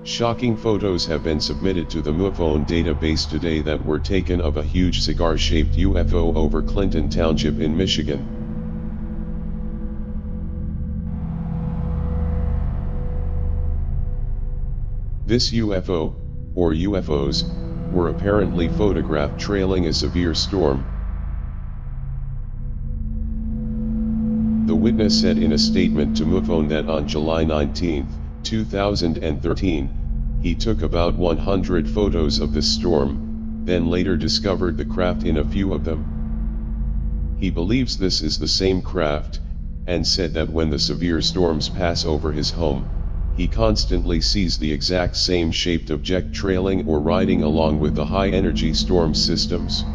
Shocking photos have been submitted to the MUFON database today that were taken of a huge cigar-shaped UFO over Clinton Township in Michigan. This UFO, or UFOs, were apparently photographed trailing a severe storm. The witness said in a statement to MUFON that on July 19, 2013, he took about 100 photos of the storm, then later discovered the craft in a few of them. He believes this is the same craft, and said that when the severe storms pass over his home, he constantly sees the exact same shaped object trailing or riding along with the high-energy storm systems.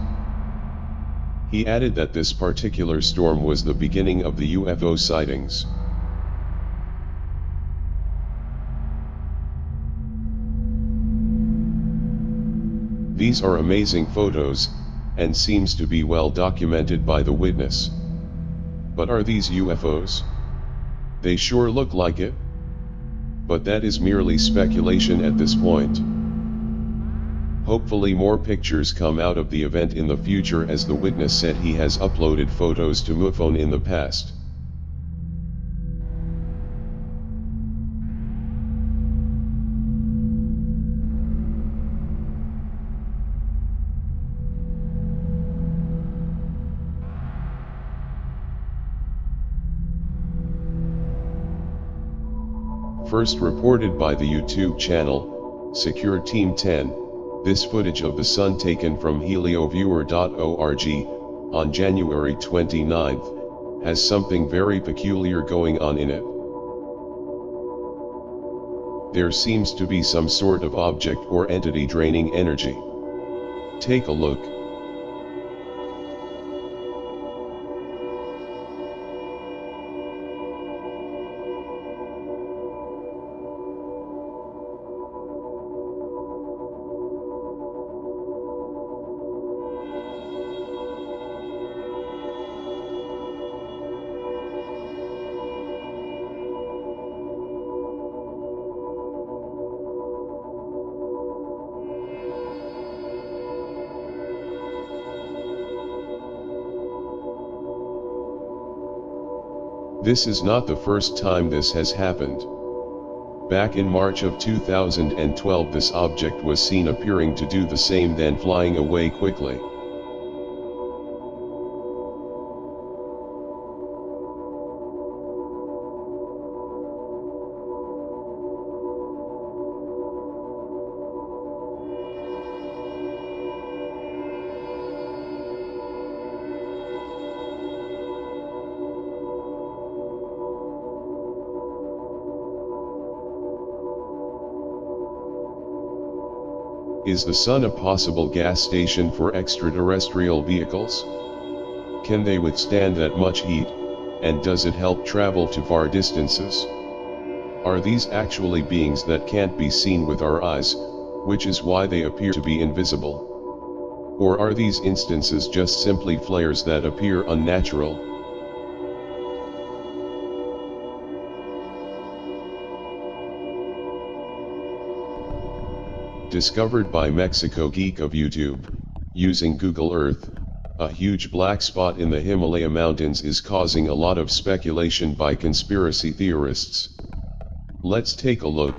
He added that this particular storm was the beginning of the UFO sightings. These are amazing photos, and seems to be well documented by the witness. But are these UFOs? They sure look like it. But that is merely speculation at this point. Hopefully more pictures come out of the event in the future, as the witness said he has uploaded photos to MUFON in the past. First reported by the YouTube channel, Secure Team 10, this footage of the sun taken from helioviewer.org, on January 29th, has something very peculiar going on in it. There seems to be some sort of object or entity draining energy. Take a look. This is not the first time this has happened. Back in March of 2012, this object was seen appearing to do the same, then flying away quickly. Is the sun a possible gas station for extraterrestrial vehicles? Can they withstand that much heat, and does it help travel to far distances? Are these actually beings that can't be seen with our eyes, which is why they appear to be invisible? Or are these instances just simply flares that appear unnatural? Discovered by Mexico Geek of YouTube, using Google Earth, a huge black spot in the Himalaya mountains is causing a lot of speculation by conspiracy theorists. Let's take a look.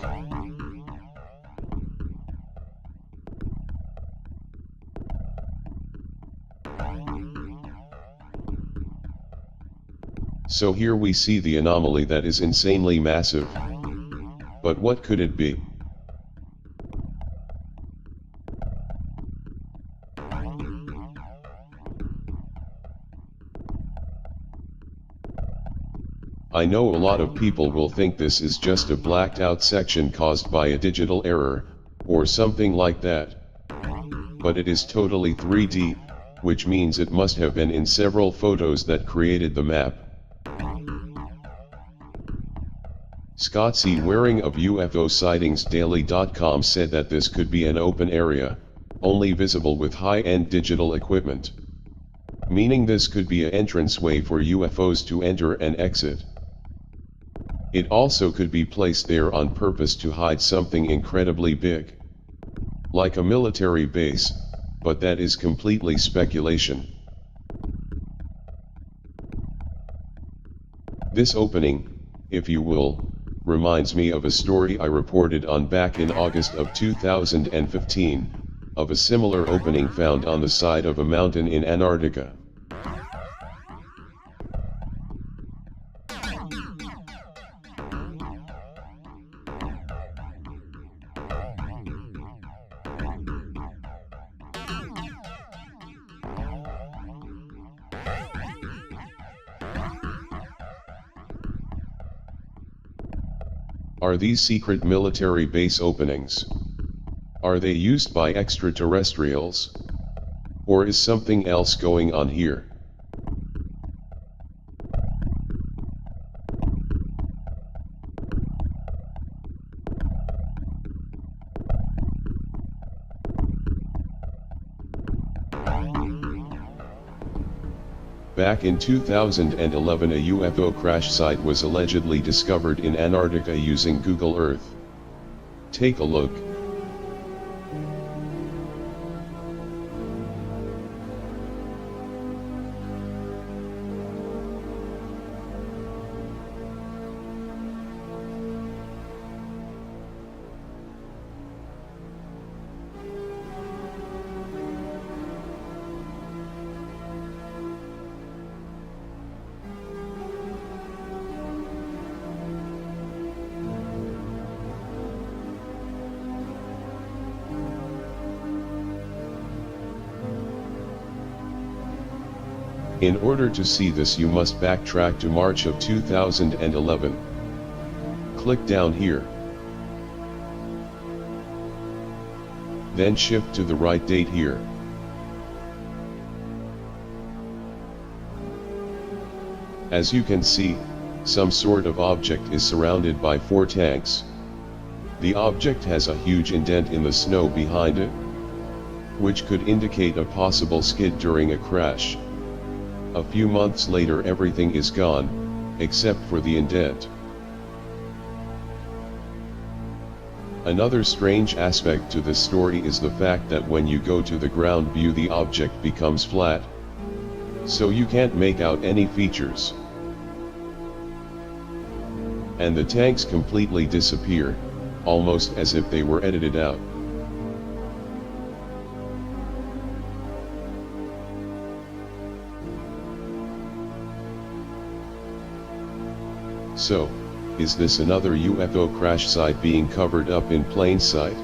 So here we see the anomaly that is insanely massive. But what could it be? I know a lot of people will think this is just a blacked out section caused by a digital error, or something like that. But it is totally 3D, which means it must have been in several photos that created the map. Scott C. Waring of UFOSightingsDaily.com said that this could be an open area, only visible with high-end digital equipment. Meaning this could be an entranceway for UFOs to enter and exit. It also could be placed there on purpose to hide something incredibly big, like a military base, but that is completely speculation. This opening, if you will, reminds me of a story I reported on back in August of 2015, of a similar opening found on the side of a mountain in Antarctica. Are these secret military base openings? Are they used by extraterrestrials? Or is something else going on here? Back in 2011, a UFO crash site was allegedly discovered in Antarctica using Google Earth. Take a look. In order to see this, you must backtrack to March of 2011. Click down here. Then shift to the right date here. As you can see, some sort of object is surrounded by 4 tanks. The object has a huge indent in the snow behind it, which could indicate a possible skid during a crash. A few months later, everything is gone, except for the indent. Another strange aspect to this story is the fact that when you go to the ground view, the object becomes flat, so you can't make out any features. And the tanks completely disappear, almost as if they were edited out. So, is this another UFO crash site being covered up in plain sight?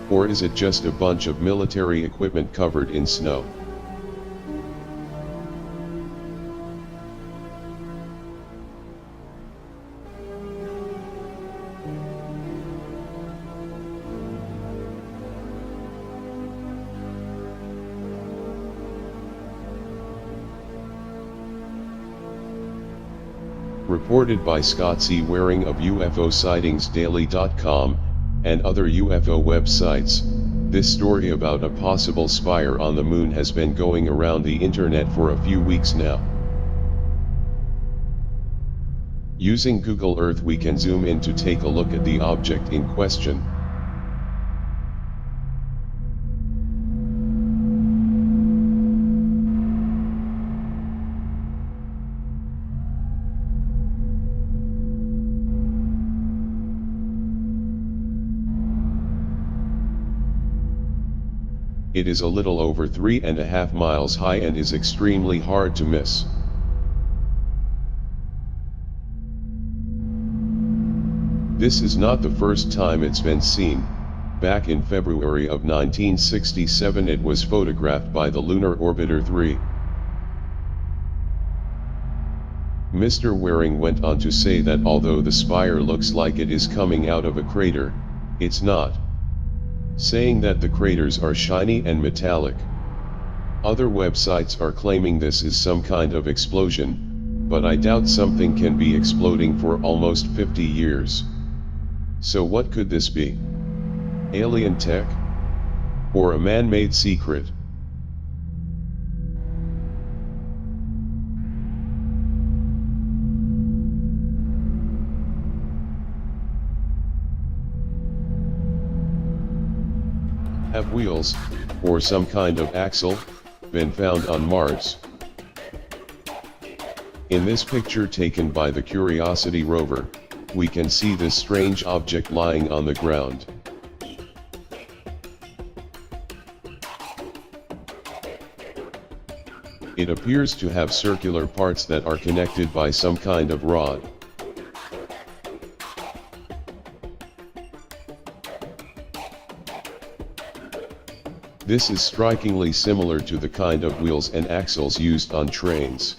Or is it just a bunch of military equipment covered in snow? Reported by Scott C. Waring of UFOSightingsDaily.com, and other UFO websites, this story about a possible spire on the moon has been going around the internet for a few weeks now. Using Google Earth, we can zoom in to take a look at the object in question. It is a little over 3.5 miles high and is extremely hard to miss. This is not the first time it's been seen. Back in February of 1967, it was photographed by the Lunar Orbiter 3. Mr. Waring went on to say that although the spire looks like it is coming out of a crater, it's not, saying that the craters are shiny and metallic. Other websites are claiming this is some kind of explosion, but I doubt something can be exploding for almost 50 years. So what could this be? Alien tech? Or a man-made secret? Have wheels, or some kind of axle, been found on Mars? In this picture taken by the Curiosity rover, we can see this strange object lying on the ground. It appears to have circular parts that are connected by some kind of rod. This is strikingly similar to the kind of wheels and axles used on trains.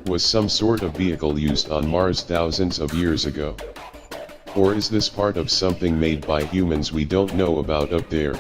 Was some sort of vehicle used on Mars thousands of years ago? Or is this part of something made by humans we don't know about up there?